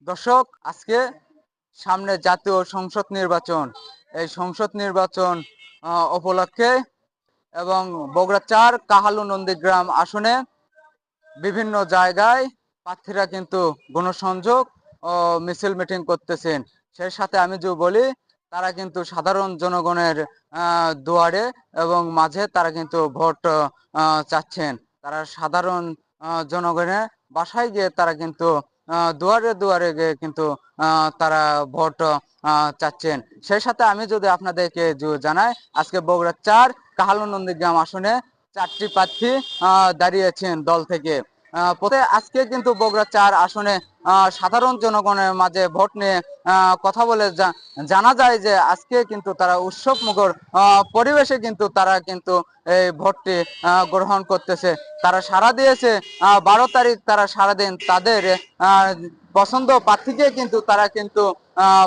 দর্শক, আজকে সামনে জাতীয় সংসদ নির্বাচন। এই সংসদ নির্বাচন উপলক্ষে এবং বগুড়া ৪ কাহালু নন্দীগ্রাম আসনে বিভিন্ন জায়গায় প্রার্থীরা কিন্তু গণসংযোগ ও মিছিল মিটিং করতেছেন। সেই সাথে আমি যে বলি, তারা কিন্তু সাধারণ জনগণের দুয়ারে এবং মাঝে তারা কিন্তু ভোট চাচ্ছেন। তারা সাধারণ জনগণের বাসায় গিয়ে তারা কিন্তু দুয়ারে দুয়ারে গিয়ে কিন্তু তারা ভোট চাচ্ছেন। সেই সাথে আমি যদি আপনাদেরকে জানাই, আজকে বগুড়া ৪ কাহালু নন্দীগ্রাম আসনে 4টি প্রার্থী দাঁড়িয়েছেন দল থেকে। আজকে কিন্তু বগুড়া ৪ আসনে সাধারণ জনগণের মাঝে ভোট নিয়ে কথা বলে জানা যায় যে আজকে কিন্তু তারা উৎসব মুখর পরিবেশে কিন্তু তারা কিন্তু এই ভোটটি গ্রহণ করতেছে। তারা সাড়া দিয়েছে 12 তারিখ, তারা সারাদিন তাদের পছন্দ প্রার্থীকে কিন্তু তারা কিন্তু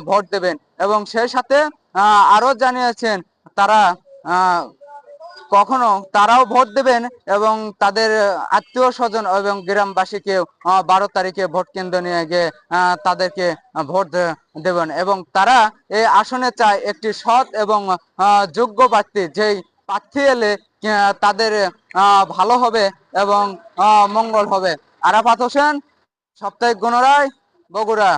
ভোট দেবেন এবং সেই সাথে আরো জানিয়েছেন তারা কখনো তারাও ভোট দেবেন এবং তাদের আত্মীয় স্বজন এবং গ্রামবাসীকে 12 তারিখে ভোট কেন্দ্র নিয়ে গিয়ে তাদেরকে ভোট দেবেন এবং তারা এই আসনে চায় একটি সৎ এবং যোগ্য প্রার্থী, যেই প্রার্থী এলে তাদের ভালো হবে এবং মঙ্গল হবে। আরাফাত হোসেন, সাপ্তাহিক গণরায়, বগুড়া।